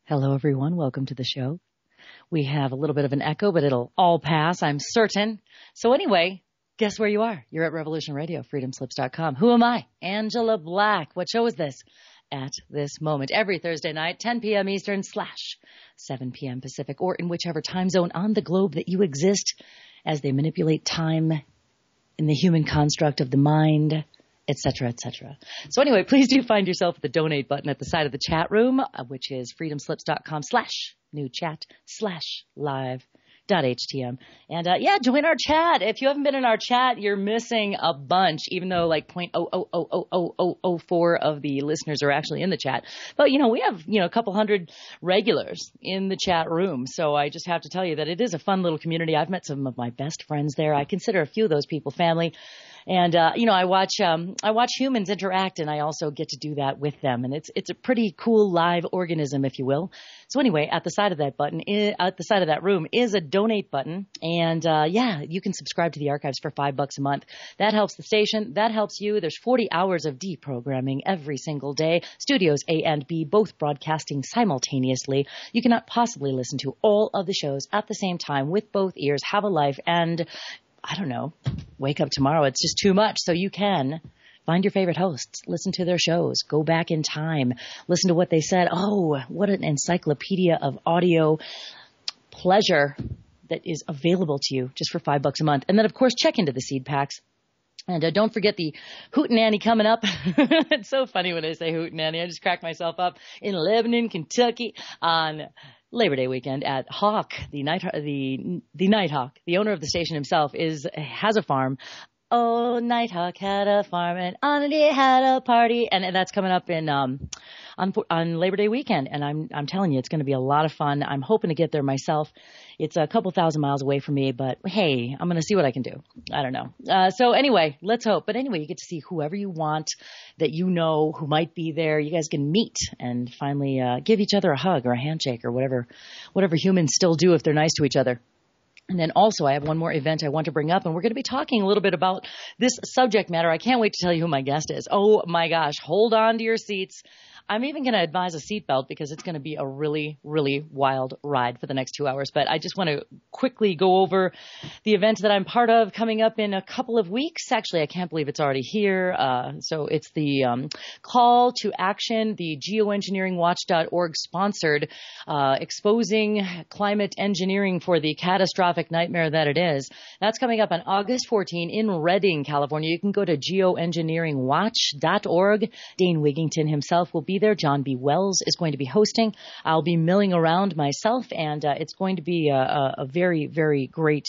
Hello, everyone. Welcome to the show. We have a little bit of an echo, but it'll all pass, I'm certain. So anyway, guess where you are? You're at Revolution Radio, freedomslips.com. Who am I? Angela Black. What show is this? At this moment, every Thursday night, 10 p.m. Eastern / 7 p.m. Pacific, or in whichever time zone on the globe that you exist, as they manipulate time in the human construct of the mind, etc., etc. So anyway, please do find yourself at the donate button at the side of the chat room, which is freedomslips.com/new chat/live.htm. And join our chat. If you haven't been in our chat, you're missing a bunch, even though like 0.0000004 of the listeners are actually in the chat. But, we have, a couple hundred regulars in the chat room. So I just have to tell you that it is a fun little community. I've met some of my best friends there. I consider a few of those people family. And, I watch humans interact, and I also get to do that with them. And it's a pretty cool live organism, if you will. So anyway, at the side of that button, at the side of that room is a donate button. And, you can subscribe to the archives for $5 a month. That helps the station. That helps you. There's 40 hours of deprogramming every single day. Studios A and B, both broadcasting simultaneously. You cannot possibly listen to all of the shows at the same time with both ears, have a life, and I don't know, wake up tomorrow. It's just too much. So you can find your favorite hosts, listen to their shows, go back in time, listen to what they said. Oh, what an encyclopedia of audio pleasure that is available to you just for $5 a month. And then, of course, check into the seed packs. And don't forget the Hootenanny coming up. It's so funny when I say Hootenanny. I just crack myself up in Lebanon, Kentucky on Labor Day weekend at Hawk, the Nighthawk, the owner of the station himself has a farm. Oh, Nighthawk had a farm and on it had a party, and that's coming up in on Labor Day weekend. And I'm telling you, it's going to be a lot of fun. I'm hoping to get there myself. It's a couple thousand miles away from me, but hey, I'm going to see what I can do. I don't know. So anyway, let's hope. But anyway, you get to see whoever you want that you know who might be there. You guys can meet and finally give each other a hug or a handshake or whatever humans still do if they're nice to each other. And then also I have one more event I want to bring up, and we're going to be talking a little bit about this subject matter. I can't wait to tell you who my guest is. Oh my gosh, hold on to your seats. I'm even going to advise a seatbelt because it's going to be a really, really wild ride for the next 2 hours. But I just want to quickly go over the event that I'm part of coming up in a couple of weeks. Actually, I can't believe it's already here. So it's the call to action, the Geoengineeringwatch.org sponsored exposing climate engineering for the catastrophic nightmare that it is. That's coming up on August 14 in Redding, California. You can go to geoengineeringwatch.org. Dane Wigington himself will be there. John B. Wells is going to be hosting. I'll be milling around myself, and it's going to be a very, very great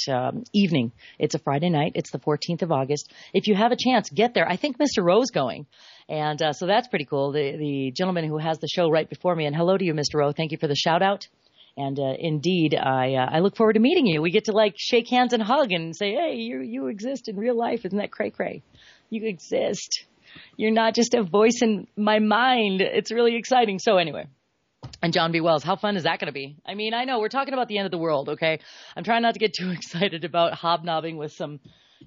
evening. It's a Friday night. It's the 14th of August. If you have a chance, get there. I think Mr. Rowe's going. And so that's pretty cool. The gentleman who has the show right before me. And hello to you, Mr. Rowe. Thank you for the shout out. And indeed, I look forward to meeting you. We get to like shake hands and hug and say, hey, you exist in real life. Isn't that cray-cray? You exist. You're not just a voice in my mind. It's really exciting. So anyway, and John B. Wells, how fun is that going to be? I mean, I know we're talking about the end of the world, okay? I'm trying not to get too excited about hobnobbing with some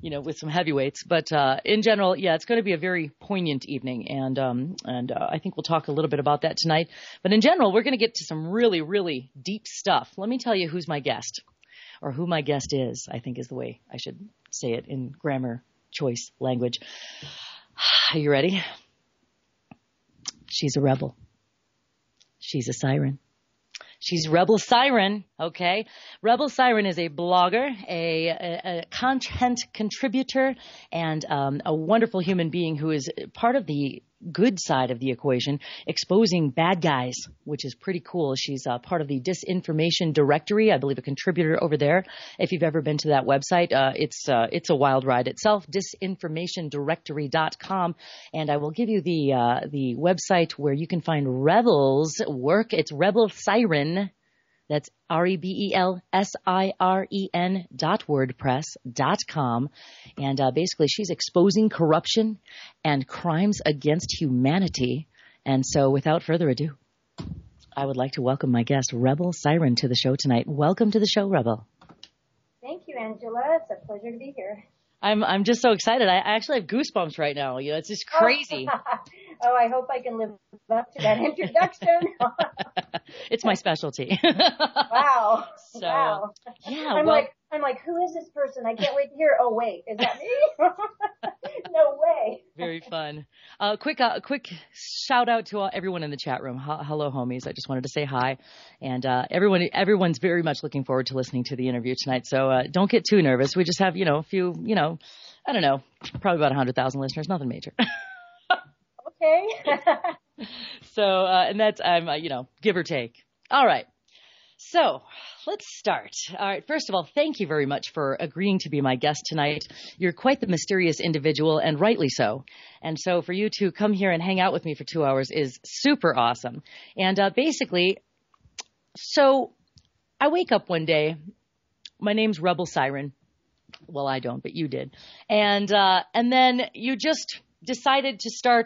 heavyweights. But in general, it's going to be a very poignant evening. And I think we'll talk a little bit about that tonight. But in general, we're going to get to some really, really deep stuff. Let me tell you who's my guest, or who my guest is, I think is the way I should say it in grammar choice language. Are you ready? She's a rebel. She's a siren. She's Rebel Siren, okay? Rebel Siren is a blogger, a content contributor, and a wonderful human being who is part of the good side of the equation, exposing bad guys, which is pretty cool. She's part of the Disinformation Directory, I believe a contributor over there. If you've ever been to that website, it's a wild ride itself, disinformationdirectory.com. And I will give you the website where you can find Rebel's work. It's Rebel Siren. That's REBELSIREN.wordpress.com. And basically she's exposing corruption and crimes against humanity. And so without further ado, I would like to welcome my guest, Rebel Siren, to the show tonight. Welcome to the show, Rebel. Thank you, Angela. It's a pleasure to be here. I'm just so excited. I actually have goosebumps right now. You know, it's just crazy. Oh, I hope I can live up to that introduction. It's my specialty. Wow. So, wow. Yeah. I'm like, who is this person? I can't wait to hear. Oh, wait, is that me? No way. Very fun. Quick shout out to everyone in the chat room. Hello, homies. I just wanted to say hi. And everyone's very much looking forward to listening to the interview tonight. So don't get too nervous. We just have, a few, I don't know, probably about 100,000 listeners. Nothing major. Okay. So, and that's, give or take. All right. So let's start. All right. First of all, thank you very much for agreeing to be my guest tonight. You're quite the mysterious individual, and rightly so. And so for you to come here and hang out with me for 2 hours is super awesome. And basically, so I wake up one day. My name's Rebel Siren. Well, I don't, but you did. And then you just decided to start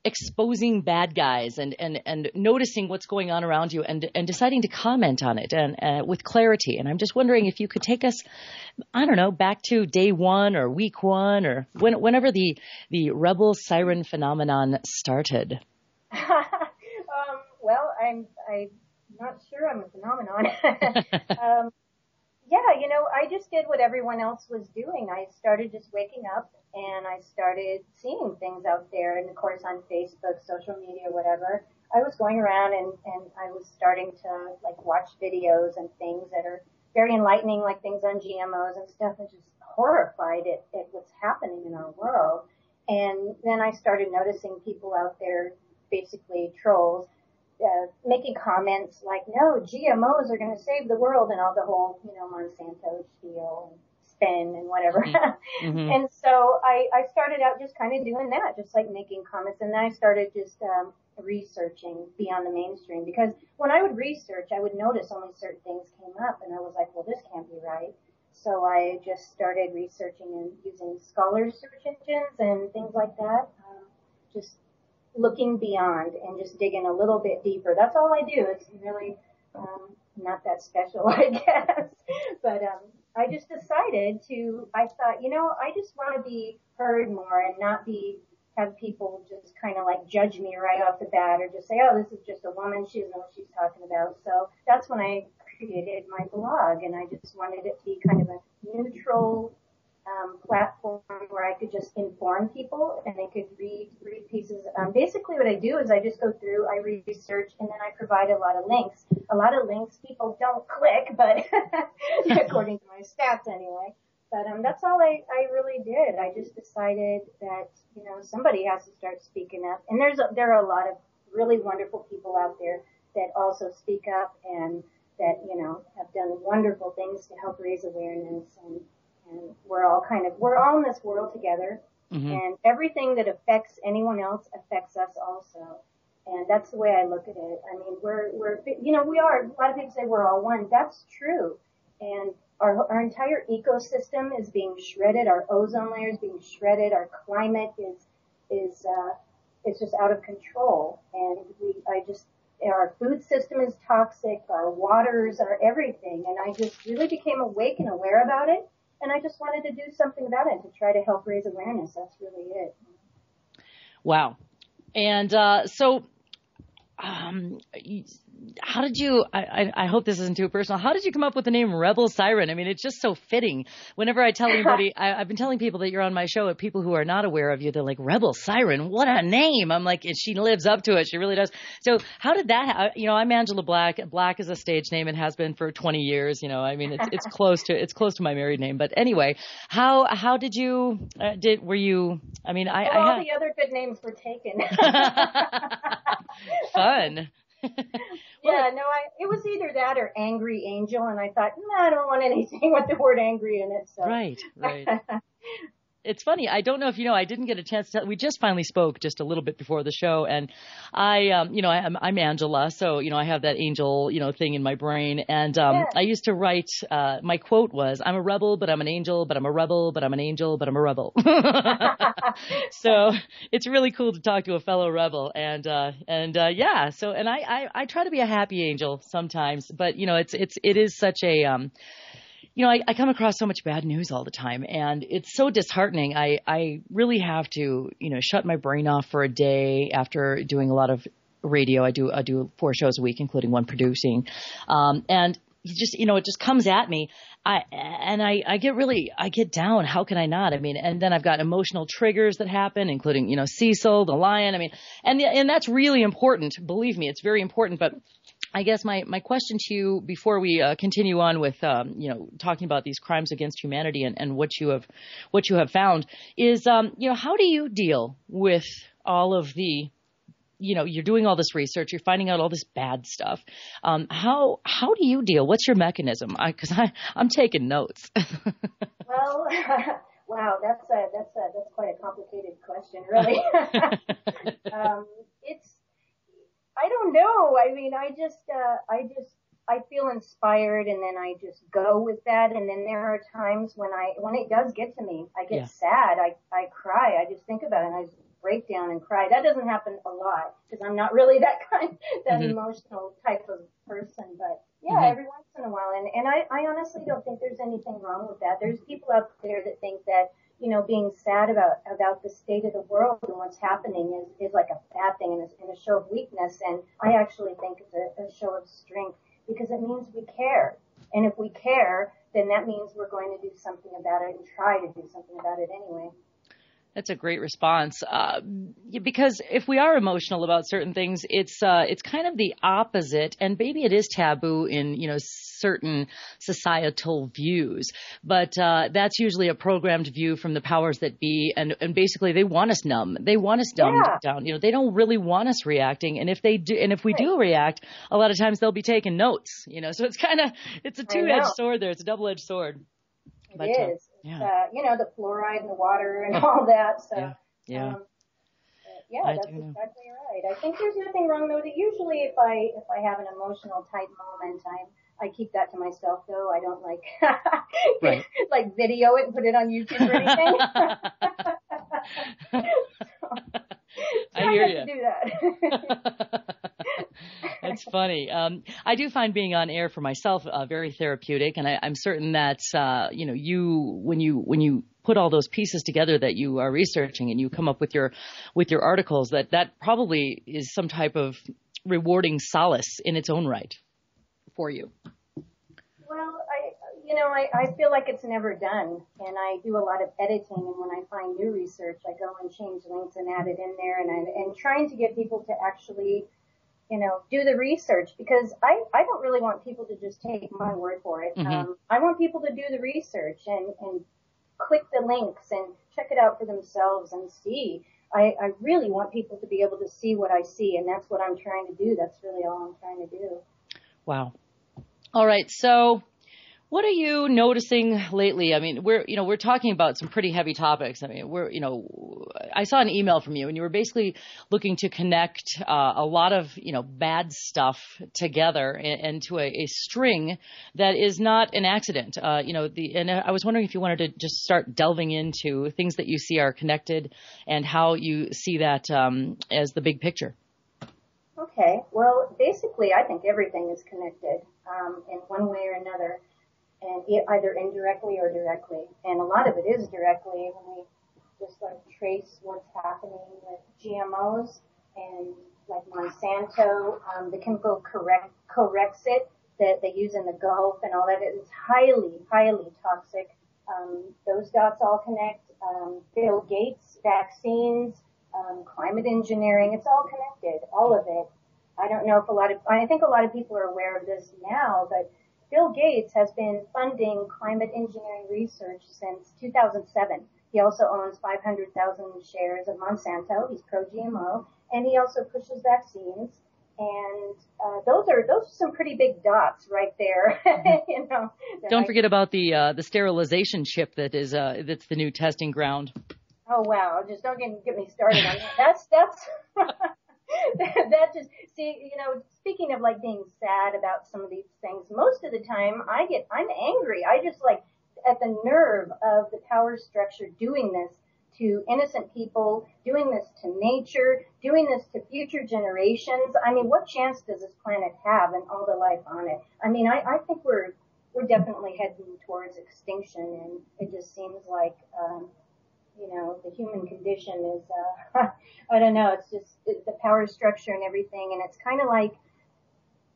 exposing bad guys and noticing what's going on around you and deciding to comment on it and with clarity. And I'm just wondering if you could take us, I don't know, back to day one or week one or whenever the Rebel Siren phenomenon started. Well, I'm not sure I'm a phenomenon. Yeah, I just did what everyone else was doing. I started just waking up and I started seeing things out there. And of course on Facebook, social media, whatever, I was going around and I was starting to watch videos and things that are very enlightening, like things on GMOs and stuff, and just horrified at what's happening in our world. And then I started noticing people out there, basically trolls, making comments like, no, GMOs are going to save the world, and all the whole, Monsanto spiel and spin and whatever. Mm-hmm. And so I started out just kind of doing that, just like making comments. And then I started just researching beyond the mainstream, because when I would research, I would notice only certain things came up, and I was like, well, this can't be right. So I just started researching and using scholars search engines and things like that, just looking beyond and just digging a little bit deeper. That's all I do. It's really not that special, I guess. But I just decided I thought, I just want to be heard more and not have people just kind of judge me right off the bat, or just say, oh, this is just a woman, she doesn't know what she's talking about. So that's when I created my blog, and I just wanted it to be kind of a neutral platform where I could just inform people and they could read pieces. Basically what I do is I just go through, I research, and then I provide a lot of links. A lot of links people don't click, but according to my stats anyway. But that's all I really did. I just decided that, somebody has to start speaking up. And there are a lot of really wonderful people out there that also speak up and that, have done wonderful things to help raise awareness, and we're all in this world together, mm-hmm. and everything that affects anyone else affects us also. And that's the way I look at it. I mean, we are, a lot of people say we're all one. That's true. And our entire ecosystem is being shredded. Our ozone layer is being shredded. Our climate is just out of control. And our food system is toxic. Our waters are everything. And I just really became awake and aware about it. And I just wanted to do something about it to try to help raise awareness. That's really it. Wow. And how did you, I hope this isn't too personal, how did you come up with the name Rebel Siren? I mean, it's just so fitting. Whenever I tell anybody, I've been telling people that you're on my show, people who are not aware of you, they're like, Rebel Siren, what a name. I'm like, she lives up to it. She really does. So how did that, I'm Angela Black. Black is a stage name and has been for 20 years. I mean, it's close to my married name. But anyway, how did you, were you, I mean, all the other good names were taken. Fun. Yeah, no, it was either that or Angry Angel, and I thought, no, I don't want anything with the word angry in it. So. Right. It's funny. I don't know if you know, I didn't get a chance to, we just finally spoke just a little bit before the show, and I'm Angela, so, I have that angel, thing in my brain, and I used to write, my quote was, I'm a rebel, but I'm an angel, but I'm a rebel, but I'm an angel, but I'm a rebel. So it's really cool to talk to a fellow rebel, and yeah, so, and I try to be a happy angel sometimes, but, it is such a, I come across so much bad news all the time, and it's so disheartening. I really have to, shut my brain off for a day after doing a lot of radio. I do 4 shows a week, including one producing. And it just comes at me. I get down. How can I not? I mean, and then I've got emotional triggers that happen, including, Cecil, the lion. I mean, and that's really important. Believe me, it's very important. But I guess my question to you before we continue on with, talking about these crimes against humanity and what you have found is, how do you deal with all of the, you're doing all this research, you're finding out all this bad stuff. How do you deal? What's your mechanism? Because I'm taking notes. Well, wow, that's quite a complicated question, really. I don't know. I mean, I feel inspired, and then I just go with that. And then there are times when it does get to me, I get sad. I cry. I just think about it, and I just break down and cry. That doesn't happen a lot because I'm not really that emotional type of person. But yeah, every once in a while. And I honestly don't think there's anything wrong with that. There's people out there that think that, being sad about the state of the world and what's happening is like a bad thing and a show of weakness. And I actually think it's a show of strength because it means we care. And if we care, then that means we're going to do something about it and try to do something about it anyway. That's a great response. Because if we are emotional about certain things, it's kind of the opposite, and maybe it is taboo in, certain societal views, but that's usually a programmed view from the powers that be, and basically they want us numb. They want us dumbed down. They don't really want us reacting, and if they do, and if we do react, a lot of times they'll be taking notes. So it's a two-edged sword there. It's a double-edged sword. It is. The fluoride in the water and all that. So, that's exactly right. I think there's nothing wrong though. Usually, if I have an emotional type moment, I keep that to myself though. I don't like video it and put it on YouTube or anything. I hear you. To do that. That's funny. I do find being on air for myself very therapeutic, and I'm certain that when you put all those pieces together that you are researching and you come up with your articles, that probably is some type of rewarding solace in its own right for you. Well, I feel like it's never done, and I do a lot of editing, and when I find new research, I go and change links and add it in there, and trying to get people to actually do the research, because I don't really want people to just take my word for it. I want people to do the research and click the links and check it out for themselves and see. I really want people to be able to see what I see, and that's what I'm trying to do. That's really all I'm trying to do. Wow. All right. So what are you noticing lately? I mean, we're talking about some pretty heavy topics. I mean, I saw an email from you, and you were basically looking to connect a lot of, bad stuff together into a string that is not an accident. And I was wondering if you wanted to just start delving into things that you see are connected and how you see that as the big picture. Okay. Well, basically, I think everything is connected in one way or another. And either indirectly or directly. And a lot of it is directly when we just trace what's happening with GMOs and like Monsanto, the chemical Corexit that they use in the Gulf and all that. It's highly, highly toxic. Those dots all connect. Bill Gates, vaccines, climate engineering, it's all connected, all of it. I don't know if I think a lot of people are aware of this now, but Bill Gates has been funding climate engineering research since 2007. He also owns 500,000 shares of Monsanto. He's pro-GMO, and he also pushes vaccines. And those are some pretty big dots right there. Don't forget about the sterilization chip that's the new testing ground. Oh wow! Just don't get me started on that. That's that just speaking of being sad about some of these things, most of the time I'm angry. I just at the nerve of the power structure doing this to innocent people, doing this to nature, doing this to future generations. I mean, what chance does this planet have and all the life on it? I mean, I think we're definitely heading towards extinction, and it just seems like the human condition is, I don't know, it's just the power structure and everything. And it's kind of like,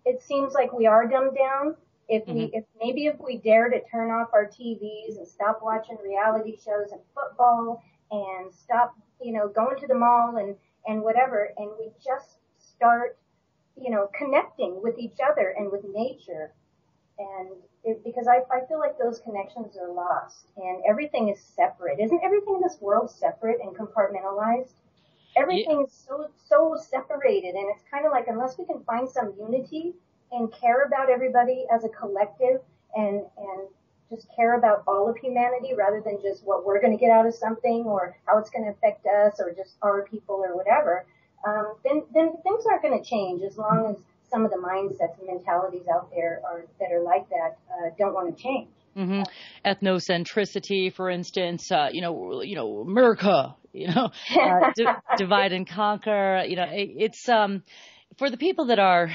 it seems like we are dumbed down. If we dare to turn off our TVs and stop watching reality shows and football and stop, going to the mall and whatever, and we just start, connecting with each other and with nature. And because I feel like those connections are lost and everything is separate. Isn't everything in this world separate and compartmentalized? Everything is so separated, and it's kind of like, unless we can find some unity and care about everybody as a collective and just care about all of humanity rather than just what we're going to get out of something or how it's going to affect us or just our people or whatever, then things aren't going to change as long as some of the mindsets and mentalities out there that are like that don't want to change. Ethnocentricity, for instance, America, divide and conquer. It's for the people that are,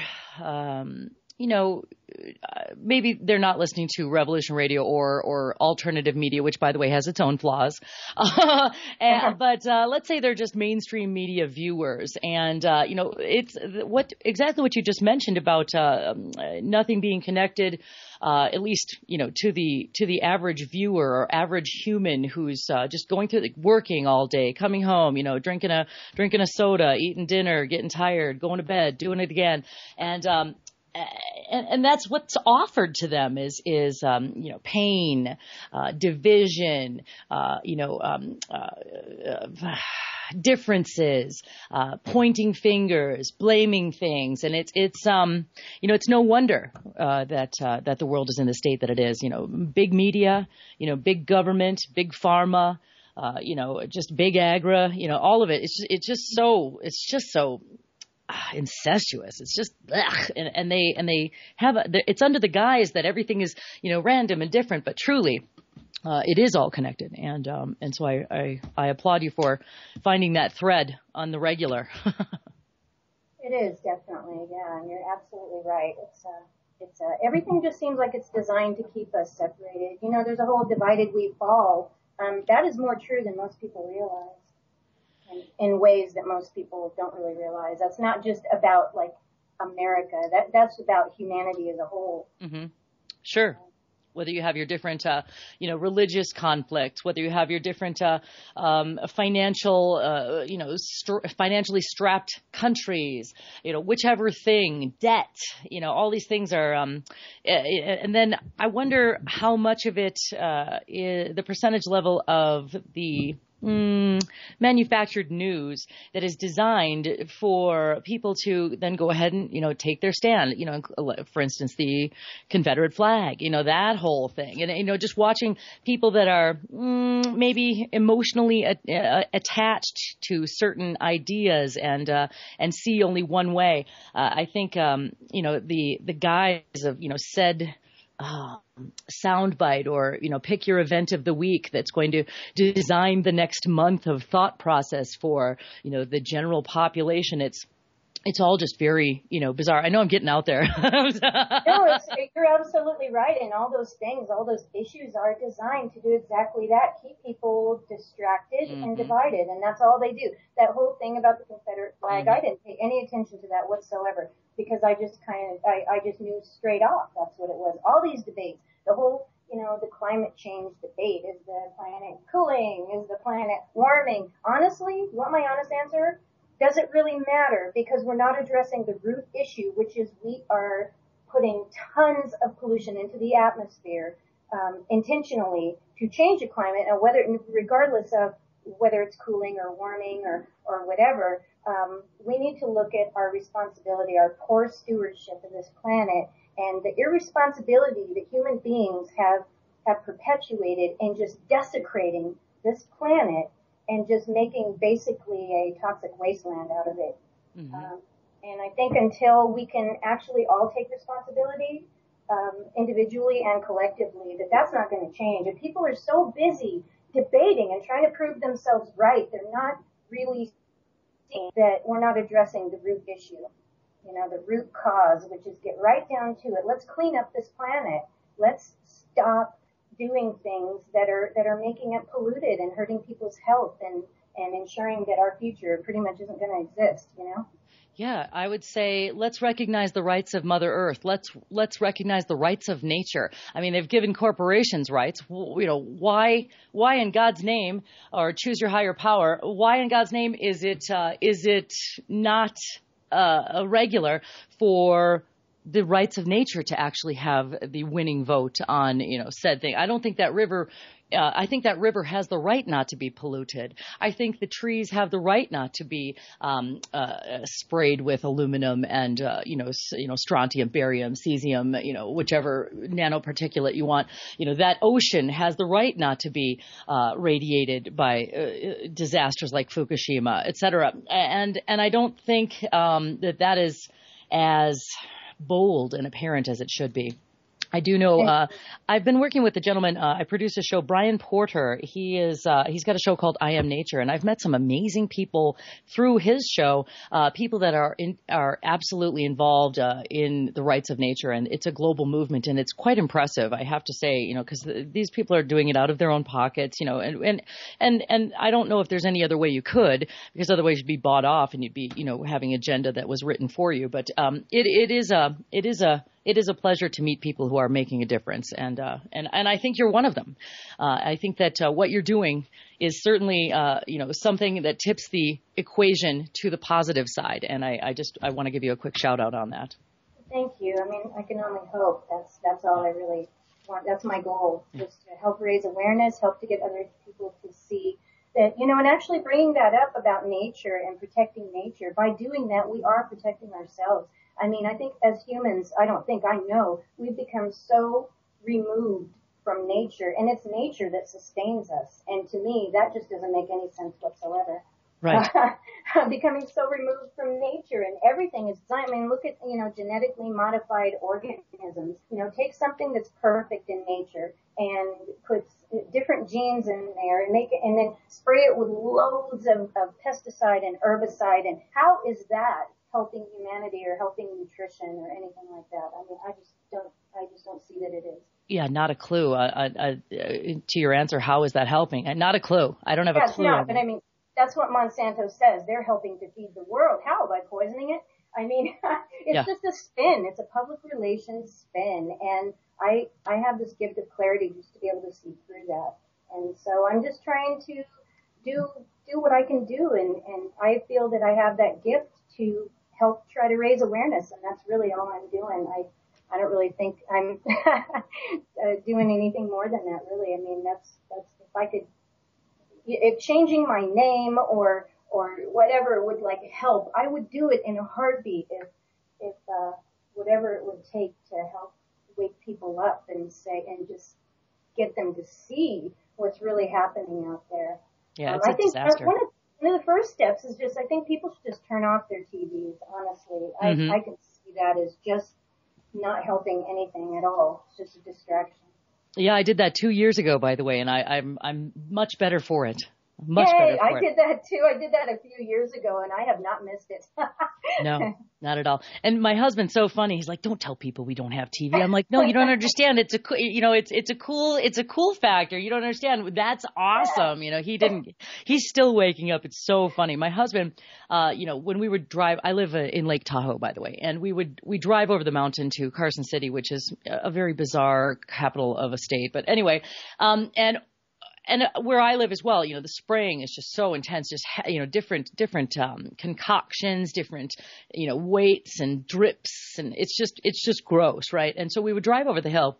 maybe they're not listening to Revolution Radio or alternative media, which, by the way, has its own flaws. But let's say they're just mainstream media viewers, and it's exactly what you just mentioned about nothing being connected. At least, to the average viewer or average human who's just going through working all day, coming home, drinking a soda, eating dinner, getting tired, going to bed, doing it again, and that's what's offered to them is pain, division, differences, pointing fingers, blaming things, and it's no wonder that the world is in the state that it is. Big media, big government, big pharma, just big agra, all of it. It's just so incestuous. It's just and they have it's under the guise that everything is random and different, but truly it is all connected, and so I applaud you for finding that thread on the regular. It is definitely, yeah, and you're absolutely right. It's everything just seems like it's designed to keep us separated. There's a whole divided we fall. That is more true than most people realize. In ways that most people don't really realize. That's not just about like America. That's about humanity as a whole. Sure. Whether you have your different, religious conflicts, whether you have your different financial, financially strapped countries, whichever thing, debt, all these things are, and then I wonder how much of it, the percentage level of the manufactured news that is designed for people to then go ahead and, take their stand, for instance, the Confederate flag, that whole thing. And, just watching people that are maybe emotionally attached to certain ideas and see only one way. I think, the guise of, said soundbite or, pick your event of the week that's going to design the next month of thought process for, the general population. It's all just very, bizarre. I know I'm getting out there. No, you're absolutely right. And all those things, all those issues are designed to do exactly that. Keep people distracted and divided. And that's all they do. That whole thing about the Confederate flag, I didn't pay any attention to that whatsoever because I just I just knew straight off that's what it was. All these debates, the whole, the climate change debate. Is the planet cooling? Is the planet warming? Honestly, you want my honest answer? Does it really matter? Because we're not addressing the root issue, which is we are putting tons of pollution into the atmosphere intentionally to change the climate, and regardless of whether it's cooling or warming or whatever, we need to look at our responsibility, our poor stewardship of this planet, and the irresponsibility that human beings have perpetuated in just desecrating this planet and just making basically a toxic wasteland out of it. And I think until we can actually all take responsibility, individually and collectively, that's not going to change. And people are so busy debating and trying to prove themselves right, they're not really seeing that we're not addressing the root issue, the root cause, which is get right down to it. Let's clean up this planet. Let's stop doing things that are making it polluted and hurting people's health and ensuring that our future pretty much isn't going to exist, you know? Yeah, I would say let's recognize the rights of Mother Earth. Let's recognize the rights of nature. I mean, they've given corporations rights. You know, why in God's name, or choose your higher power? Why in God's name is it not regular for the rights of nature to actually have the winning vote on, you know, said thing? I don't think that river. I think that river has the right not to be polluted. I think the trees have the right not to be sprayed with aluminum and strontium, barium, cesium, whichever nanoparticulate you want. That ocean has the right not to be radiated by disasters like Fukushima, et cetera. And I don't think that is as bold and apparent as it should be. I do know, I've been working with a gentleman, I produce a show, Brian Porter. He's got a show called I Am Nature, and I've met some amazing people through his show, people that are absolutely involved, in the rights of nature, and it's a global movement, and it's quite impressive, I have to say, because these people are doing it out of their own pockets, and I don't know if there's any other way you could, because otherwise you'd be bought off and you'd be, having agenda that was written for you, but, it is a pleasure to meet people who are making a difference, and I think you're one of them. I think that what you're doing is certainly something that tips the equation to the positive side, and I want to give you a quick shout out on that. Thank you. I mean, I can only hope. That's all I really want. That's my goal, just to help raise awareness, help to get other people to see that, and actually bringing that up about nature and protecting nature. By doing that, we are protecting ourselves. I mean, I think as humans, I know, we've become so removed from nature, and it's nature that sustains us. And to me, that just doesn't make any sense whatsoever. Right. Becoming so removed from nature, and everything is designed. I mean, look at, genetically modified organisms. Take something that's perfect in nature and put different genes in there and and then spray it with loads of pesticide and herbicide. And how is that helping humanity or helping nutrition or anything like that? I mean, I just don't see that it is. Yeah, not a clue. To your answer, how is that helping? Not a clue. I don't have a clue. No, but I mean, that's what Monsanto says. They're helping to feed the world. How? By poisoning it? I mean, it's just a spin. It's a public relations spin. And I have this gift of clarity just to be able to see through that. And so I'm just trying to do what I can do. And I feel that I have that gift to help try to raise awareness, and that's really all I'm doing. I don't really think I'm doing anything more than that, really. I mean, that's if I could, if changing my name or whatever would help, I would do it in a heartbeat. If whatever it would take to help wake people up and just get them to see what's really happening out there. Yeah, it's a disaster. One of the first steps is I think people should just turn off their TVs, honestly. Mm-hmm. I can see that as just not helping anything at all. It's just a distraction. Yeah, I did that 2 years ago, by the way, and I'm much better for it. I did that too. I did that a few years ago, and I have not missed it. No, not at all. And my husband's so funny. He's like, "Don't tell people we don't have TV." I'm like, "No, you don't understand. It's a cool factor. You don't understand. That's awesome." He's still waking up. It's so funny. My husband, when we would drive, I live in Lake Tahoe, by the way, and we drive over the mountain to Carson City, which is a very bizarre capital of a state. But anyway, and where I live as well, the spraying is just so intense, just, different concoctions, different, weights and drips. And it's just gross. Right. And so we would drive over the hill.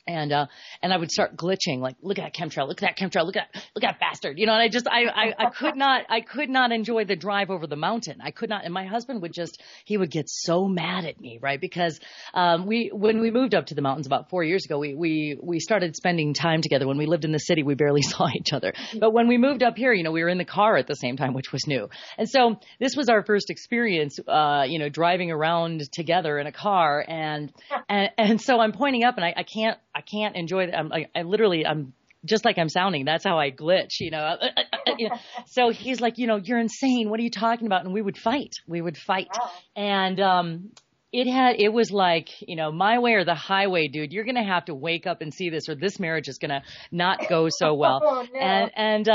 And I would start glitching, like, look at that chemtrail, look at that chemtrail, look at that bastard, and I could not enjoy the drive over the mountain. I could not. And my husband he would get so mad at me, right? Because, when we moved up to the mountains about 4 years ago, we started spending time together. When we lived in the city, we barely saw each other. But when we moved up here, we were in the car at the same time, which was new. And so this was our first experience, driving around together in a car. And so I'm pointing up and I can't enjoy that. I'm just like I'm sounding. That's how I glitch, So he's like, you're insane. What are you talking about? And we would fight. Wow. And It was like, my way or the highway, dude. You're going to have to wake up and see this, or this marriage is going to not go so well. Oh, no. And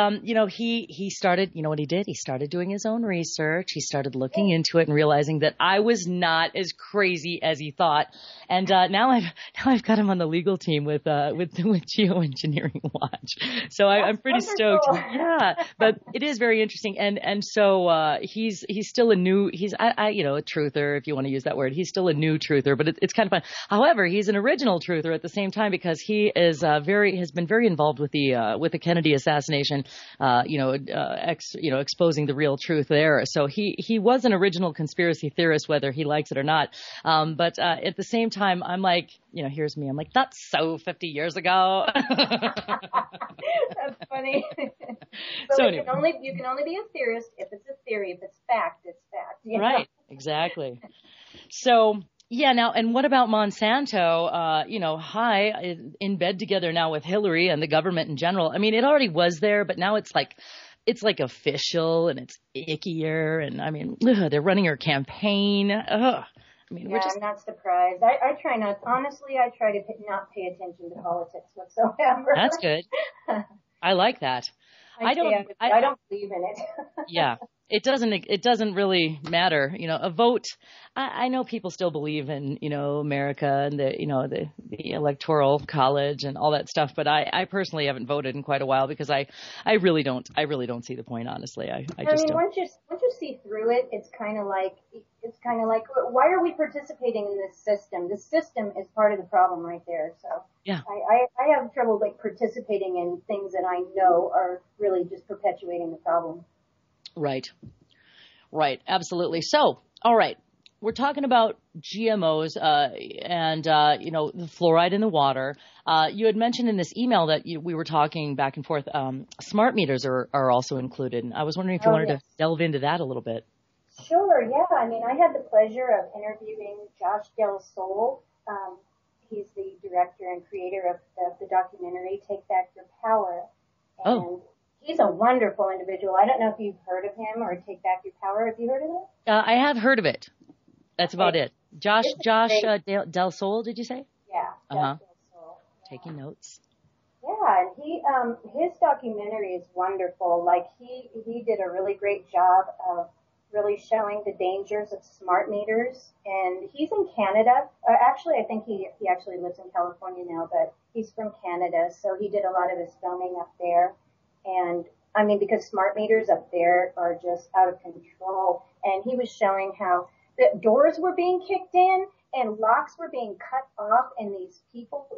he started, you know what he did? He started doing his own research. He started looking into it and realizing that I was not as crazy as he thought. And, now I've got him on the legal team with Geoengineering Watch. So I'm pretty stoked. Yeah. But it is very interesting. And so, he's still a truther, if you want to use that word. He's still a new truther, but it's kind of fun. However, he's an original truther at the same time because he is has been very involved with the Kennedy assassination, exposing the real truth there. So he was an original conspiracy theorist, whether he likes it or not. But at the same time, I'm like, here's me. I'm like, that's so 50 years ago. That's funny. So you can only be a theorist if it's a theory. If it's fact, it's fact. Right. Exactly. So, yeah, now, and what about Monsanto, in bed together now with Hillary and the government in general? I mean, it already was there, but now it's like official and it's ickier. And I mean, they're running her campaign. I mean, I'm not surprised. I try to not pay attention to politics whatsoever. That's good. I like that. I don't believe in it. Yeah. It doesn't really matter. A vote, I know people still believe in, America and the electoral college and all that stuff, but I personally haven't voted in quite a while because I really don't see the point, honestly. I just don't. Once you see through it, it's kind of like, why are we participating in this system? This system is part of the problem right there. So yeah, I have trouble participating in things that I know are really just perpetuating the problem. Right. Absolutely. So, all right. We're talking about GMOs, and the fluoride in the water. You had mentioned in this email that we were talking back and forth. Smart meters are also included. And I was wondering if you wanted to delve into that a little bit. Sure. Yeah. I mean, I had the pleasure of interviewing Josh Del Sol. He's the director and creator of the documentary Take Back Your Power. And he's a wonderful individual. I don't know if you've heard of him or Take Back Your Power. Have you heard of it? I have heard of it. That's about it. Josh Del Sol, did you say? Yeah. Del Sol. Yeah. Taking notes. Yeah, and his documentary is wonderful. Like he did a really great job of really showing the dangers of smart meters. And he's in Canada. Actually, I think he actually lives in California now, but he's from Canada. So he did a lot of his filming up there. And I mean, because smart meters up there are just out of control. And he was showing how the doors were being kicked in and locks were being cut off. And these people,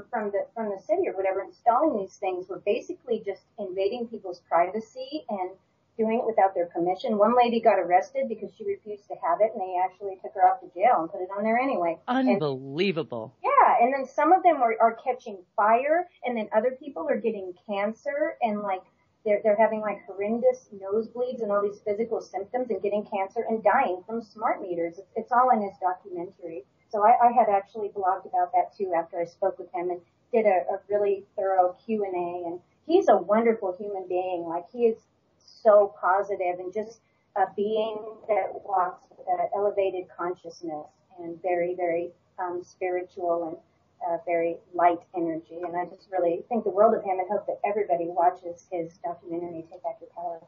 from the city or whatever, installing these things were basically just invading people's privacy and doing it without their permission. One lady got arrested because she refused to have it, and they actually took her off to jail and put it on there anyway. Unbelievable. And then some of them are catching fire, and then other people are getting cancer, and they're having horrendous nosebleeds and all these physical symptoms and getting cancer and dying from smart meters. It's all in his documentary. So I had actually blogged about that too after I spoke with him and did a really thorough Q&A. And he's a wonderful human being. He is so positive and just a being that walks with an elevated consciousness and very, very spiritual and very light energy. And I just really think the world of him and hope that everybody watches his documentary, Take Back Your Power.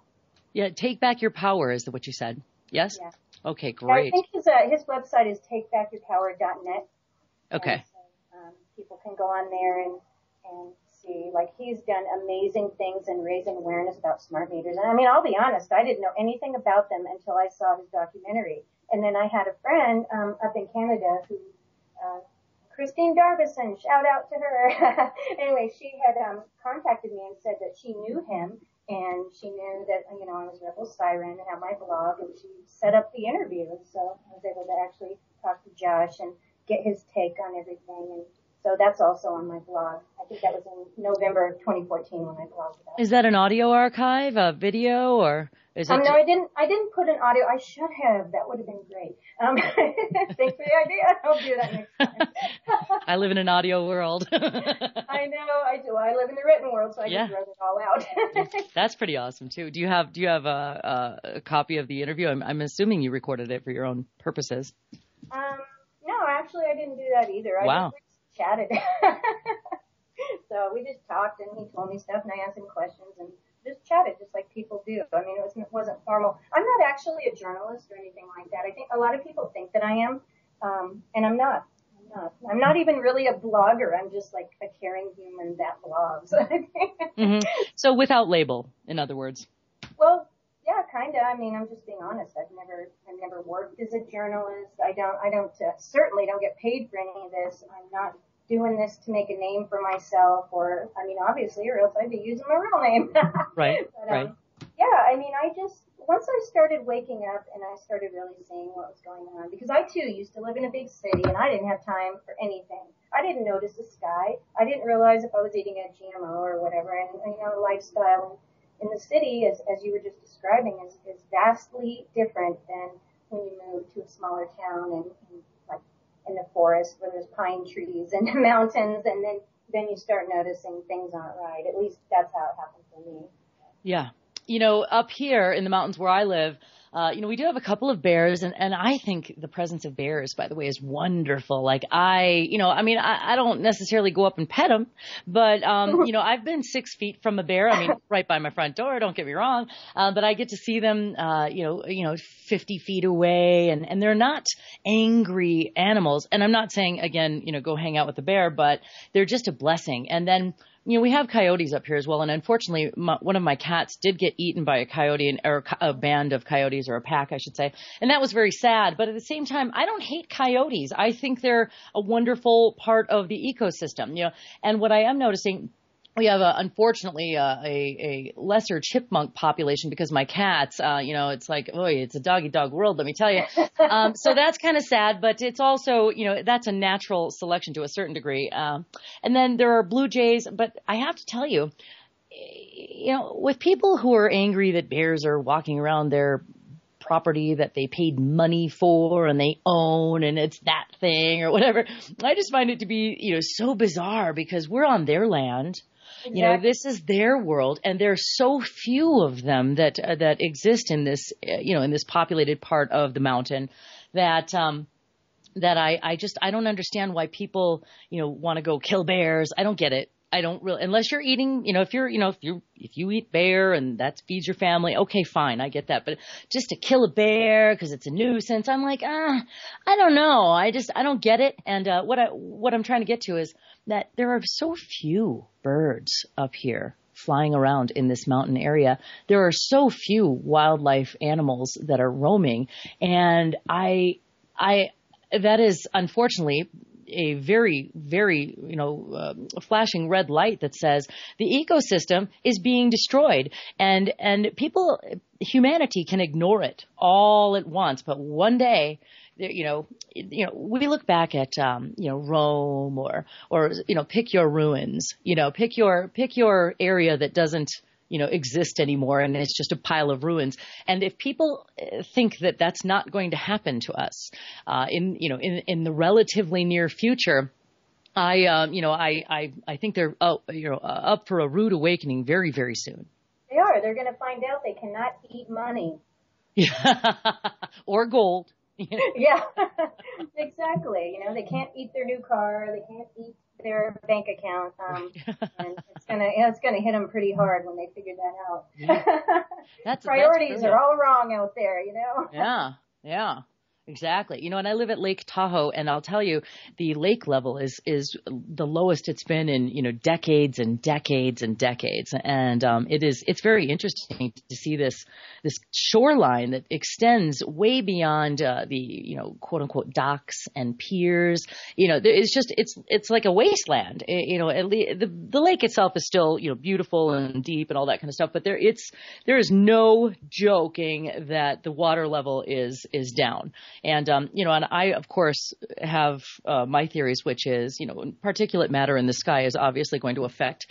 Yeah, Take Back Your Power is what you said. Yes? Yeah. Okay, great. I think his website is takebackyourpower.net. Okay. So, people can go on there and see. He's done amazing things in raising awareness about smart meters. And I mean, I'll be honest, I didn't know anything about them until I saw his documentary. And then I had a friend up in Canada who, Christine Darbison, shout out to her. Anyway, she had contacted me and said that she knew him and she knew that, I was Rebel Siren and had my blog, and she set up the interview. And so I was able to actually talk to Josh and get his take on everything. And so that's also on my blog. I think that was in November 2014 when I blogged about it. Is that an audio archive, a video, or is it? No, I didn't put an audio. I should have. That would have been great. Thanks for the idea. I'll do that next time. I live in an audio world. I know, I do. I live in the written world, so I just wrote it all out. That's pretty awesome too. Do you have a copy of the interview? I'm assuming you recorded it for your own purposes. actually, I didn't do that either. Wow. We just chatted. So we just talked, and he told me stuff, and I asked him questions, and just chatted, just like people do. I mean, it wasn't formal. I'm not actually a journalist or anything like that. I think a lot of people think that I am, and I'm not. I'm not even really a blogger. I'm just like a caring human that blogs. Mm-hmm. So without label, in other words. Well, yeah, kind of. I mean, I'm just being honest. I've never worked as a journalist. I certainly don't get paid for any of this. I'm not doing this to make a name for myself, or, I mean, obviously, or else I'd be using my real name. Right. But, right. Yeah, I mean, once I started waking up and I started really seeing what was going on, because I too used to live in a big city and I didn't have time for anything. I didn't notice the sky. I didn't realize if I was eating a GMO or whatever. And lifestyle in the city, as you were just describing, is vastly different than when you move to a smaller town and like in the forest where there's pine trees and mountains, and then you start noticing things aren't right. At least that's how it happened for me. Yeah. Up here in the mountains where I live, we do have a couple of bears, and I think the presence of bears, by the way, is wonderful. Like I don't necessarily go up and pet them, but, I've been 6 feet from a bear. I mean, right by my front door, don't get me wrong. But I get to see them, 50 feet away, and they're not angry animals. And I'm not saying, again, go hang out with the bear, but they're just a blessing. And then, we have coyotes up here as well. And unfortunately, one of my cats did get eaten by a coyote or a band of coyotes, or a pack, I should say. And that was very sad. But at the same time, I don't hate coyotes. I think they're a wonderful part of the ecosystem, And what I am noticing, we have unfortunately a lesser chipmunk population because my cats, it's like, it's a doggy dog world, let me tell you. So that's kind of sad, but it's also, that's a natural selection to a certain degree. And then there are blue jays, but I have to tell you, with people who are angry that bears are walking around their property that they paid money for and they own, and it's that thing or whatever, I just find it to be, so bizarre because we're on their land. Exactly. This is their world, and there's so few of them that exist in this, in this populated part of the mountain that I don't understand why people, want to go kill bears. I don't get it. I don't really, unless you're eating, if you eat bear and that feeds your family, okay, fine, I get that. But just to kill a bear because it's a nuisance, I'm like, I don't know. I don't get it. And what I'm trying to get to is that there are so few birds up here flying around in this mountain area. There are so few wildlife animals that are roaming, and that is unfortunately a very, very, flashing red light that says the ecosystem is being destroyed, and humanity can ignore it all at once, but one day, we look back at, Rome or, pick your ruins, pick your area that doesn't, exist anymore, and it's just a pile of ruins. And if people think that that's not going to happen to us, in the relatively near future, I think they're, up for a rude awakening very, very soon. They are. They're going to find out they cannot eat money. Or gold. Yeah, exactly. They can't eat their new car. They can't eat their bank account. And it's gonna hit them pretty hard when they figure that out. Yeah. Priorities are all wrong out there, Yeah. Exactly. And I live at Lake Tahoe, and I'll tell you, the lake level is the lowest it's been in, decades and decades and decades. And, it's very interesting to see this shoreline that extends way beyond, the, quote unquote docks and piers. It's like a wasteland. The lake itself is still, beautiful and deep and all that kind of stuff, but there is no joking that the water level is down. And, and I, of course, have my theories, which is, particulate matter in the sky is obviously going to affect,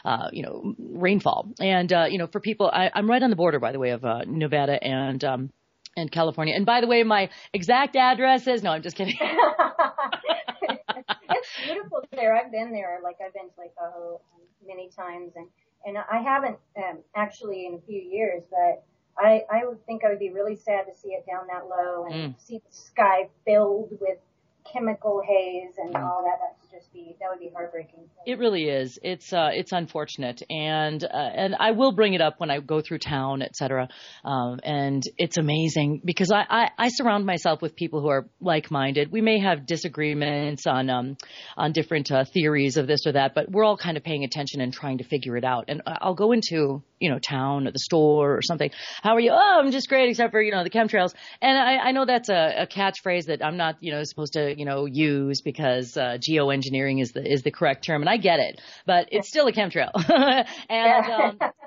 rainfall. And, for people, I'm right on the border, by the way, of Nevada and California. And by the way, my exact address is, no, I'm just kidding. It's beautiful there. I've been there. I've been to Lake Tahoe many times, and I haven't actually in a few years, but I would think I would be really sad to see it down that low and see the sky filled with chemical haze and all that. That would be heartbreaking. It really is. It's unfortunate, and I will bring it up when I go through town, et cetera. And it's amazing because I surround myself with people who are like-minded. We may have disagreements on different theories of this or that, but we're all kind of paying attention and trying to figure it out. And I'll go into town or the store or something. How are you? Oh, I'm just great, except for the chemtrails. And I know that's a catchphrase that I'm not supposed to use because geoengineering is the correct term, and I get it, but it's still a chemtrail.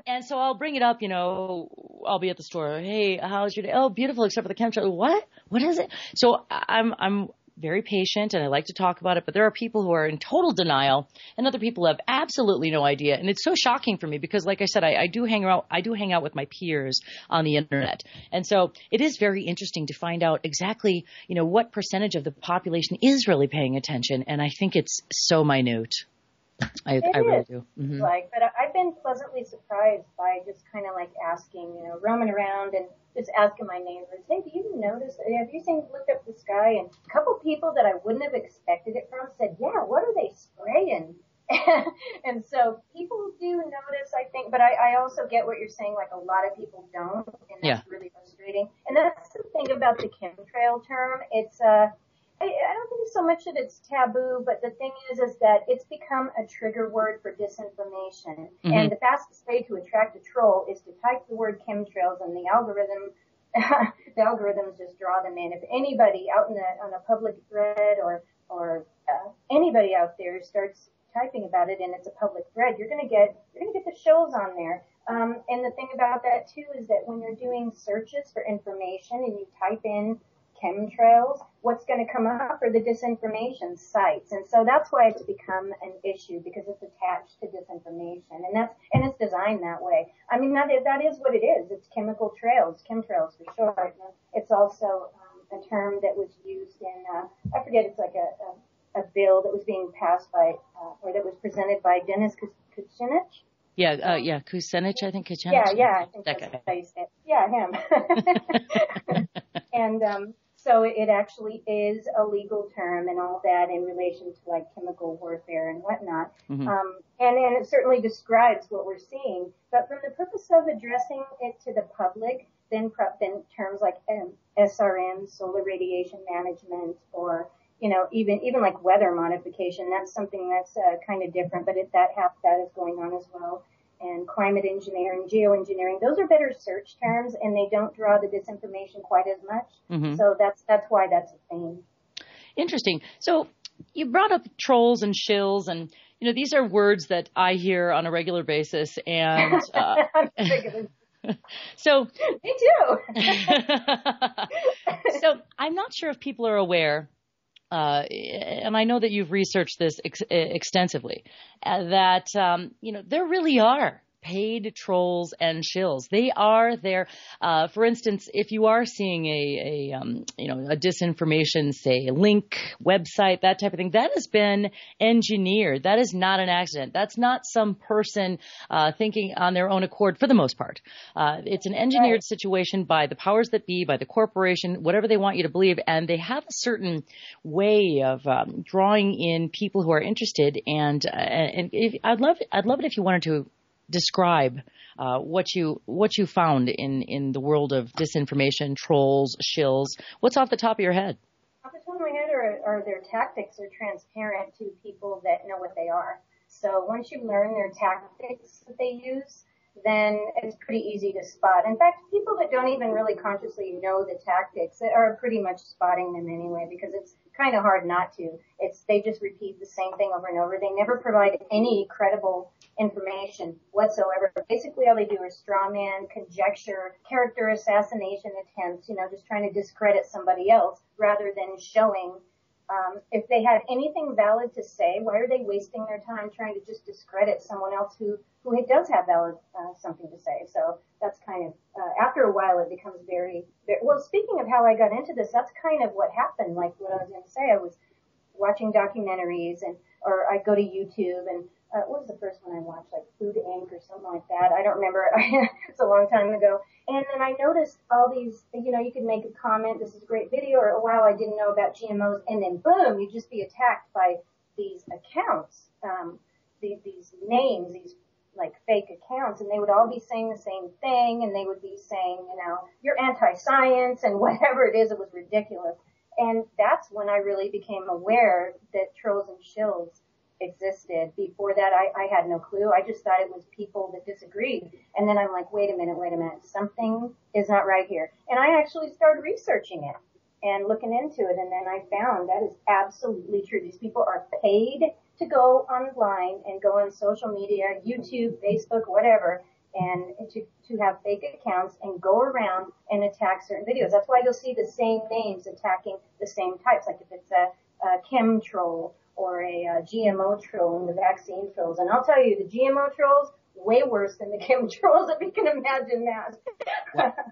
And so I'll bring it up. I'll be at the store. Hey, how's your day? Oh, beautiful, except for the chemtrail. What is it? So I'm very patient and I like to talk about it, but there are people who are in total denial and other people have absolutely no idea. And it's so shocking for me because, like I said, I do hang out with my peers on the internet. And so it is very interesting to find out exactly, what percentage of the population is really paying attention. And I think it's so minute. I really do. Mm-hmm. But I've been pleasantly surprised by just kind of like asking, roaming around and just asking my neighbors, hey, do you notice, have you looked up the sky? And a couple people that I wouldn't have expected it from said, yeah, what are they spraying? And so people do notice, I think, but I also get what you're saying, like a lot of people don't, and that's really frustrating. And that's the thing about the chemtrail term. It's, I don't think so much that it's taboo, but the thing is that it's become a trigger word for disinformation. Mm-hmm. And the fastest way to attract a troll is to type the word chemtrails and the algorithms just draw them in. If anybody out on a public thread or anybody out there starts typing about it and it's a public thread, you're going to get the shows on there. And the thing about that too is that when you're doing searches for information and you type in chemtrails, what's going to come up are the disinformation sites. And so that's why it's become an issue, because it's attached to disinformation. And it's designed that way. I mean, that is what it is. It's chemtrails for short. It's also a term that was used in, I forget, it's like a bill that was being passed by, or that was presented by Dennis Kucinich. Kucinich, I think. Kucinich. Yeah, I think that's how you say it. Yeah, him. And so it actually is a legal term and all that in relation to like chemical warfare and whatnot. Mm-hmm. And it certainly describes what we're seeing. But from the purpose of addressing it to the public, then terms like SRM, solar radiation management, or even like weather modification, that's something that's kind of different, but that is going on as well. And climate engineering, geoengineering, those are better search terms, and they don't draw the disinformation quite as much. Mm-hmm. So that's why that's a thing. Interesting. So you brought up trolls and shills, and these are words that I hear on a regular basis, and so me too. So I'm not sure if people are aware. And I know that you've researched this extensively, that, there really are paid trolls and shills. They are there. For instance, if you are seeing a disinformation, say, link, website, that type of thing, that has been engineered. That is not an accident. That's not some person thinking on their own accord for the most part. It's an engineered situation by the powers that be, by the corporation, whatever they want you to believe, and they have a certain way of drawing in people who are interested. And I'd love it if you wanted to describe what you found in the world of disinformation, trolls, shills. What's off the top of your head? Off the top of my head are their tactics are transparent to people that know what they are. So once you learn their tactics that they use, then it's pretty easy to spot. In fact, people that don't even really consciously know the tactics are pretty much spotting them anyway, because it's kind of hard not to. They just repeat the same thing over and over. They never provide any credible information whatsoever. Basically, all they do is straw man, conjecture, character assassination attempts, just trying to discredit somebody else rather than showing if they had anything valid to say. Why are they wasting their time trying to just discredit someone else who does have valid something to say? So that's kind of after a while it becomes very, very well. Speaking of how I got into this, that's kind of what happened. Like what I was going to say, I was watching documentaries or I'd go to YouTube and what was the first one I watched? Like Food Inc. or something like that. I don't remember. It's a long time ago. And then I noticed all these, you could make a comment, this is a great video, or, oh, wow, I didn't know about GMOs. And then boom, you'd just be attacked by these accounts, these names, these like fake accounts, and they would all be saying the same thing, and they would be saying, you're anti-science and whatever it is. It was ridiculous. And that's when I really became aware that trolls and shills existed. Before that, I had no clue. I just thought it was people that disagreed. And then I'm like, wait a minute. Something is not right here. And I actually started researching it and looking into it. And then I found that is absolutely true. These people are paid to go online and go on social media, YouTube, Facebook, whatever, and to have fake accounts and go around and attack certain videos. That's why you'll see the same names attacking the same types. Like if it's a chemtrail or a GMO troll in the vaccine trolls. And I'll tell you, the GMO trolls, way worse than the chemtrails, if you can imagine that.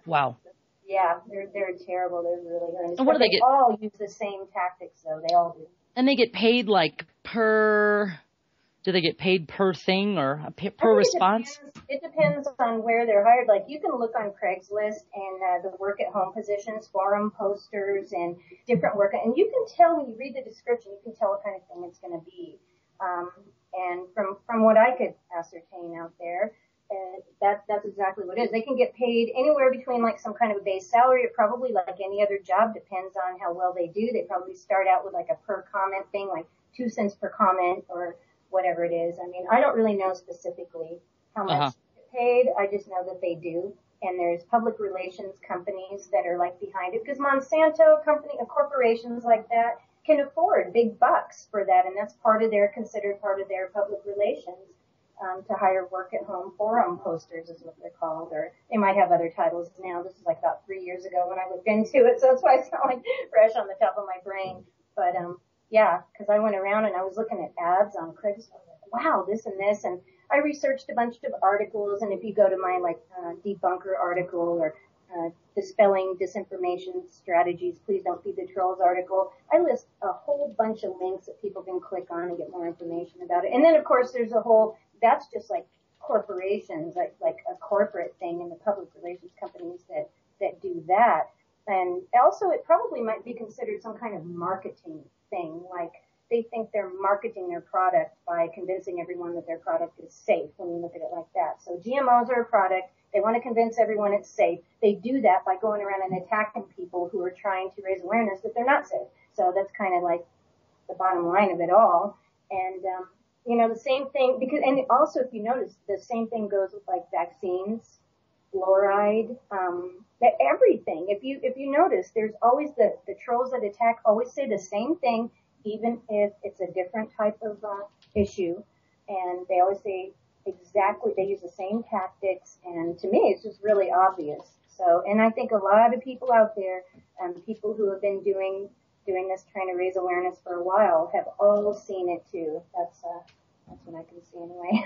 Wow. Yeah, they're terrible. They're really horrendous. And what do they get? All use the same tactics, though. They all do. And they get paid like do they get paid per thing or per response? It depends on where they're hired. Like you can look on Craigslist and the work at home positions, forum posters, and different work. And you can tell when you read the description, you can tell what kind of thing it's going to be. And from what I could ascertain out there, that's exactly what it is. They can get paid anywhere between like some kind of a base salary. It probably, like any other job, depends on how well they do. They probably start out with like a per comment thing, like 2 cents per comment or whatever it is. I mean, I don't really know specifically how much they get paid. I just know that they do. And there's public relations companies that are like behind it, because Monsanto corporations like that can afford big bucks for that. And that's considered part of their public relations. To hire work at home forum posters is what they're called, or they might have other titles now. This is like about 3 years ago when I looked into it, so that's why it's not like fresh on the top of my brain. But yeah, because I went around and I was looking at ads on Craigslist. Wow, this and this, and I researched a bunch of articles. And if you go to my debunker article or dispelling disinformation strategies, please don't feed the trolls article, I list a whole bunch of links that people can click on and get more information about it. And then of course there's that's just like corporations, like a corporate thing, and the public relations companies that do that. And also it probably might be considered some kind of marketing thing, like they think they're marketing their product by convincing everyone that their product is safe when you look at it like that. So GMOs are a product. They want to convince everyone it's safe. They do that by going around and attacking people who are trying to raise awareness that they're not safe. So that's kind of like the bottom line of it all. And, the same thing, and also if you notice, the same thing goes with like vaccines, fluoride, everything. If you notice, there's always the trolls that attack always say the same thing, even if it's a different type of issue. And they always say exactly, they use the same tactics. And to me, it's just really obvious. So, and I think a lot of people out there, people who have been doing this, trying to raise awareness for a while, have all seen it too. That's what I can see anyway.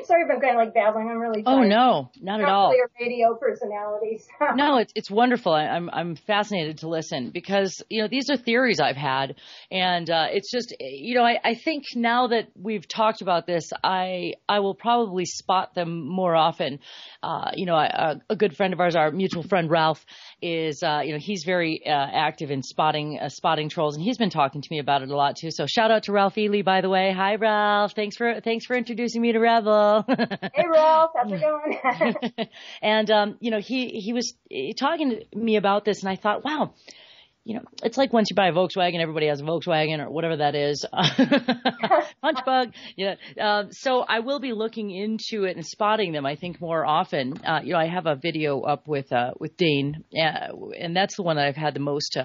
Sorry if I'm kind of like babbling. I'm really tired. Oh no, not at all. Clear radio personalities. No, it's wonderful. I'm fascinated to listen because these are theories I've had, and it's just I think now that we've talked about this, I will probably spot them more often. A good friend of ours, our mutual friend Ralph, is he's very active in spotting trolls, and he's been talking to me about it a lot too. So shout out to Ralph Ely, by the way. Hi Ralph, thanks for introducing me to Rebel. Hey Ralph, how's it going? And he was talking to me about this, and I thought, wow. It's like once you buy a Volkswagen, everybody has a Volkswagen or whatever that is. Punch bug. So I will be looking into it and spotting them, I think, more often. I have a video up with Dane, and that's the one that I've had the most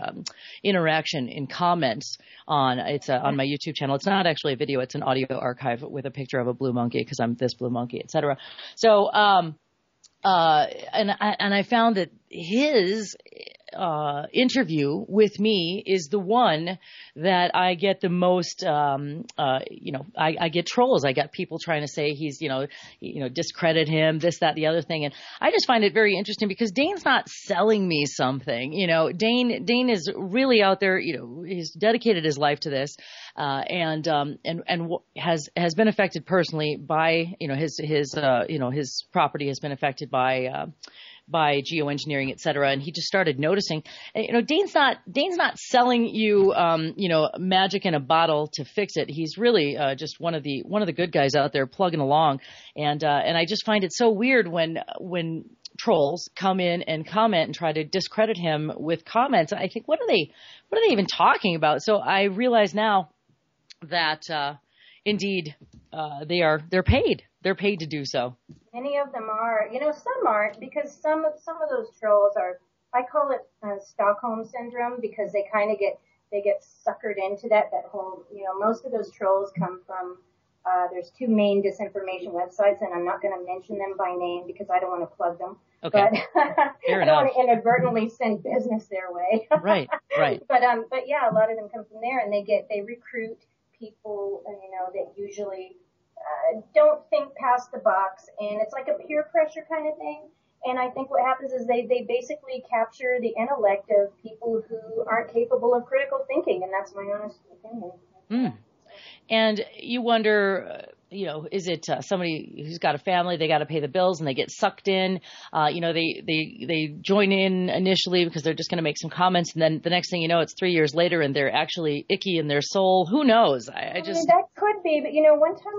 interaction in comments on. It's on my YouTube channel. It's not actually a video. It's an audio archive with a picture of a blue monkey because I'm this blue monkey, etc. So, and I found that his interview with me is the one that I get the most, I get trolls. I got people trying to say he's, discredit him, this, that, the other thing. And I just find it very interesting because Dane's not selling me something. Dane is really out there, he's dedicated his life to this, and has been affected personally by, his property has been affected by geoengineering, et cetera. And he just started noticing, Dane's not selling you, magic in a bottle to fix it. He's really, just one of the good guys out there plugging along. And I just find it so weird when trolls come in and comment and try to discredit him with comments. I think, what are they even talking about? So I realize now that, indeed, they're paid. They're paid to do so. Many of them are. Some aren't, because some of those trolls are, I call it Stockholm syndrome, because they kind of get suckered into that whole, most of those trolls come from, there's two main disinformation websites, and I'm not going to mention them by name because I don't want to plug them. Okay. But Fair I enough. don't want to inadvertently send business their way. Right. But yeah, a lot of them come from there, and they recruit people, that usually don't think past the box, and it's like a peer pressure kind of thing. And I think what happens is they basically capture the intellect of people who aren't capable of critical thinking, and that's my honest opinion. Mm. And you wonder, is it somebody who's got a family, they got to pay the bills and they get sucked in, they join in initially because they're just going to make some comments, and then the next thing you know, it's 3 years later and they're actually icky in their soul. Who knows? I mean, that could be, but one time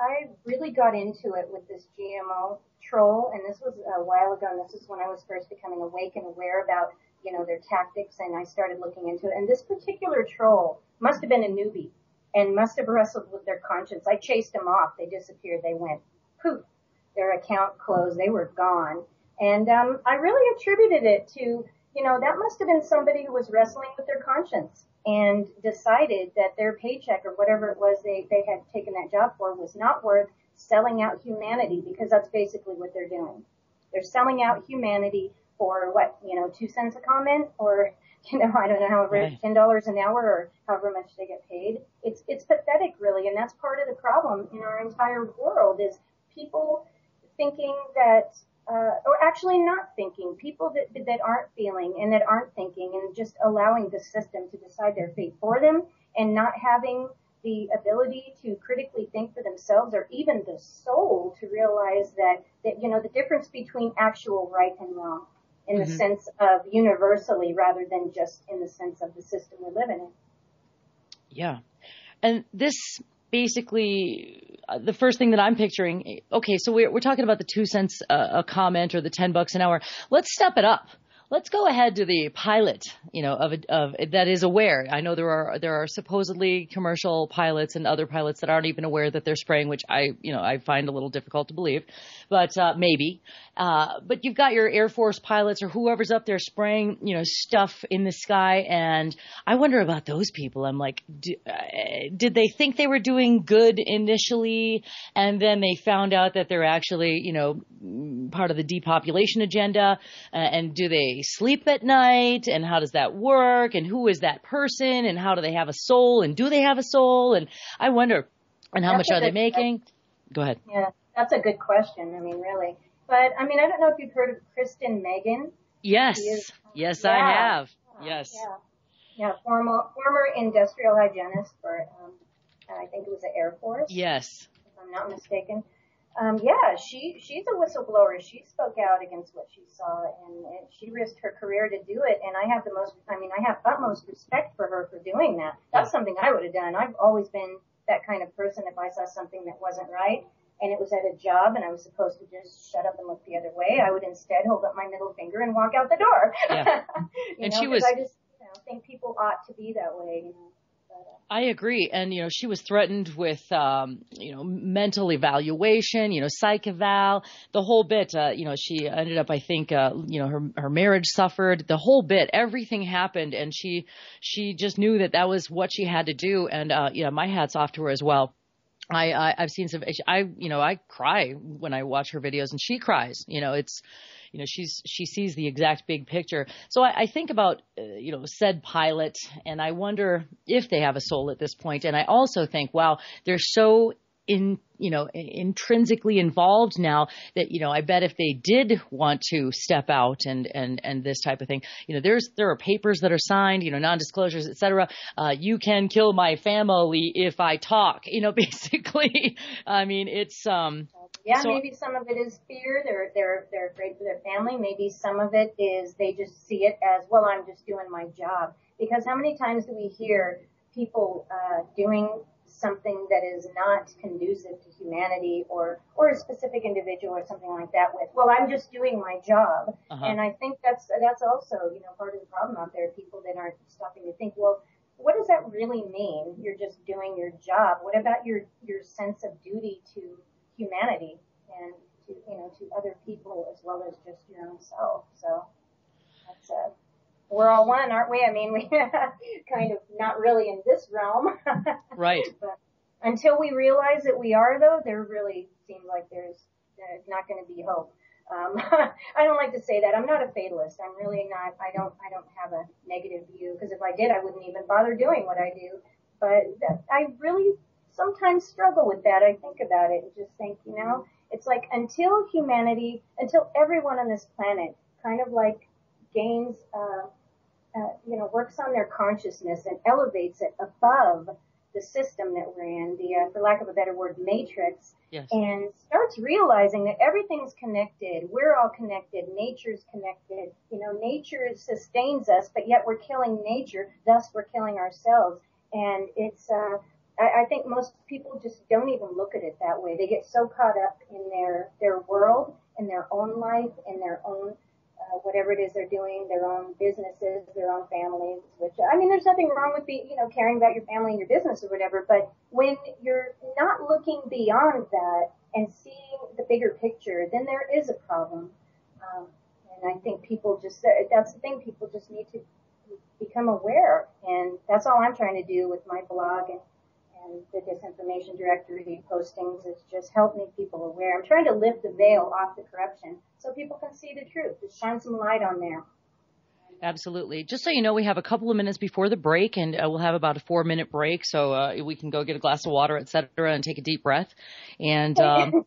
I really got into it with this GMO troll, and this was a while ago, and this is when I was first becoming awake and aware about, their tactics, and I started looking into it. And this particular troll must have been a newbie and must have wrestled with their conscience. I chased them off. They disappeared. They went poof. Their account closed. They were gone. And I really attributed it to, that must have been somebody who was wrestling with their conscience and decided that their paycheck or whatever it was they had taken that job for was not worth selling out humanity, because that's basically what they're doing. They're selling out humanity for what, 2 cents a comment, or, I don't know, however, right. $10 an hour, or however much they get paid. It's pathetic, really. And that's part of the problem in our entire world, is people thinking that, or actually not thinking, people that aren't feeling and that aren't thinking, and just allowing the system to decide their fate for them, and not having the ability to critically think for themselves, or even the soul to realize that the difference between actual right and wrong in the sense of universally, rather than just in the sense of the system we're living in. Yeah. And this basically, the first thing that I'm picturing, okay, so we're talking about the 2 cents a comment or the $10 an hour. Let's step it up. Let's go ahead to the pilot, of that is aware. I know there are supposedly commercial pilots and other pilots that aren't even aware that they're spraying, which I find a little difficult to believe, but maybe. But you've got your Air Force pilots or whoever's up there spraying, stuff in the sky, and I wonder about those people. I'm like, did they think they were doing good initially, and then they found out that they're actually, part of the depopulation agenda, and do they sleep at night, and how does that work, and who is that person, and how do they have a soul, and do they have a soul, and I wonder, and how much are they making? Go ahead. Yeah, that's a good question. I mean, really. But I don't know if you've heard of Kristen Megan. Yes. Yes, yeah. I have. Yes. Yeah. Former industrial hygienist for, I think it was the Air Force. Yes. If I'm not mistaken. She's a whistleblower. She spoke out against what she saw, and she risked her career to do it. And I have utmost respect for her for doing that. That's something I would have done. I've always been that kind of person. If I saw something that wasn't right, and it was at a job, and I was supposed to just shut up and look the other way, I would instead hold up my middle finger and walk out the door. Yeah. And she was. I just think people ought to be that way. I agree. And, she was threatened with, mental evaluation, psych eval, the whole bit. She ended up, I think, her marriage suffered, the whole bit, everything happened. And she just knew that was what she had to do. And, my hat's off to her as well. I've seen some, I cry when I watch her videos, and she cries, she sees the exact big picture. So I think about, said pilot, and I wonder if they have a soul at this point. And I also think, wow, they're so intrinsically involved now that, I bet if they did want to step out and this type of thing, there are papers that are signed, non-disclosures, et cetera. You can kill my family if I talk, basically. I mean, it's, maybe some of it is fear. They're afraid for their family. Maybe some of it is they just see it as, well, I'm just doing my job. Because how many times do we hear people, doing something that is not conducive to humanity or a specific individual or something like that with, well, I'm just doing my job. And I think that's also, part of the problem out there, people that aren't stopping to think, well, what does that really mean? You're just doing your job. What about your sense of duty to humanity and to other people as well as just your own self? So that's we're all one, aren't we? I mean, we kind of not really in this realm. Right. But until we realize that we are, though, there really seems like there's not going to be hope. I don't like to say that. I'm not a fatalist. I'm really not. I don't have a negative view, because if I did, I wouldn't even bother doing what I do. But I really sometimes struggle with that. I think about it and just think, it's like until everyone on this planet kind of like gains, works on their consciousness and elevates it above the system that we're in, the, for lack of a better word, matrix, yes, and starts realizing that everything's connected. We're all connected. Nature's connected. Nature sustains us, but yet we're killing nature. Thus, we're killing ourselves. And it's, I think most people just don't even look at it that way. They get so caught up in their world, in their own life, in their own whatever it is they're doing, their own businesses, their own families, which, I mean, there's nothing wrong with caring about your family and your business or whatever, but when you're not looking beyond that and seeing the bigger picture, then there is a problem. And I think that's the thing, people just need to become aware, and that's all I'm trying to do with my blog and the Disinformation Directory postings, is just help make people aware. I'm trying to lift the veil off the corruption so people can see the truth. Just shine some light on there. Absolutely. Just so you know, we have a couple of minutes before the break, and we'll have about a 4-minute break, so we can go get a glass of water, et cetera, and take a deep breath. And and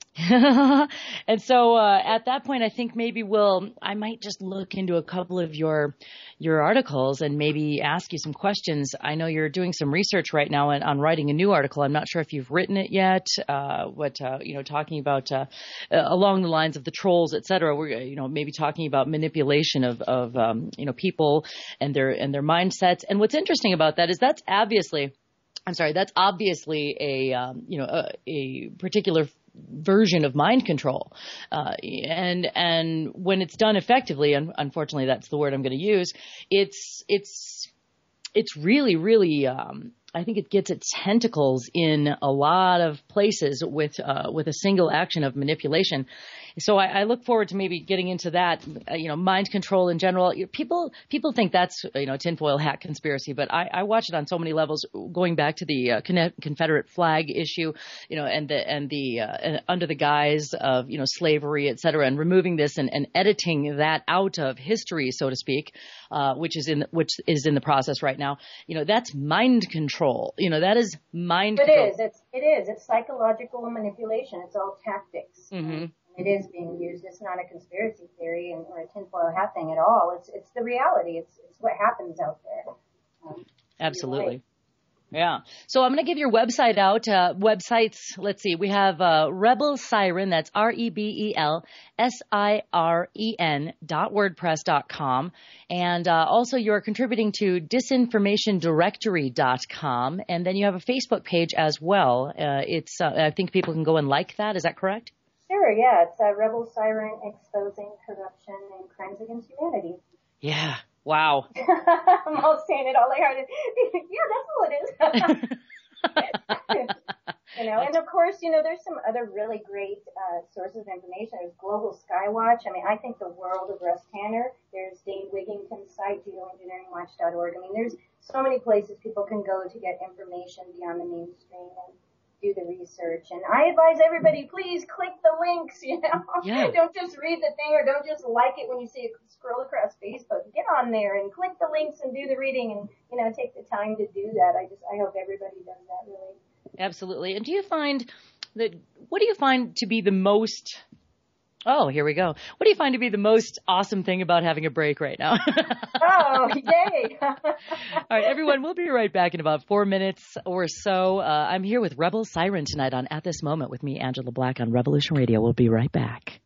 so at that point, I think maybe I might just look into a couple of your articles and maybe ask you some questions. I know you're doing some research right now on writing a new article. I'm not sure if you've written it yet. Talking about along the lines of the trolls, et cetera. We're maybe talking about manipulation of people and their mindsets. And what's interesting about that is that's obviously a particular version of mind control. And when it's done effectively, and unfortunately that's the word I'm going to use, it's really, really, I think it gets its tentacles in a lot of places with a single action of manipulation. So I look forward to maybe getting into that, mind control in general. People think that's, tinfoil hat conspiracy, but I watch it on so many levels, going back to the Confederate flag issue, and under the guise of, slavery, et cetera, and removing this and editing that out of history, so to speak, which is in the process right now. That's mind control. That is mind control. It is. It's psychological manipulation. It's all tactics. Mm-hmm. It is being used. It's not a conspiracy theory or a tinfoil hat thing at all. It's the reality. It's what happens out there. Absolutely. Yeah. So I'm going to give your website out. Websites, let's see. We have Rebel Siren, that's RebelSiren.wordpress.com. And also you're contributing to DisinformationDirectory.com. And then you have a Facebook page as well. I think people can go and like that. Is that correct? Sure, yeah. It's Rebel Siren Exposing Corruption and Crimes Against Humanity. Yeah. Wow. I'm all saying it all like I did. Yeah, that's all it is. And of course, there's some other really great sources of information. There's Global Skywatch. I mean, I think the world of Russ Tanner. There's Dave Wigington's site, geoengineeringwatch.org. I mean, there's so many places people can go to get information beyond the mainstream. And do the research. And I advise everybody, please click the links, Yeah. Don't just read the thing or don't just like it when you see it scroll across Facebook. Get on there and click the links and do the reading and, take the time to do that. I hope everybody does that, really. Absolutely. And what do you find to be the most, here we go. What do you find to be the most awesome thing about having a break right now? Oh, yay. All right, everyone, we'll be right back in about 4 minutes or so. I'm here with Rebel Siren tonight on At This Moment with me, Angela Black, on Revolution Radio. We'll be right back.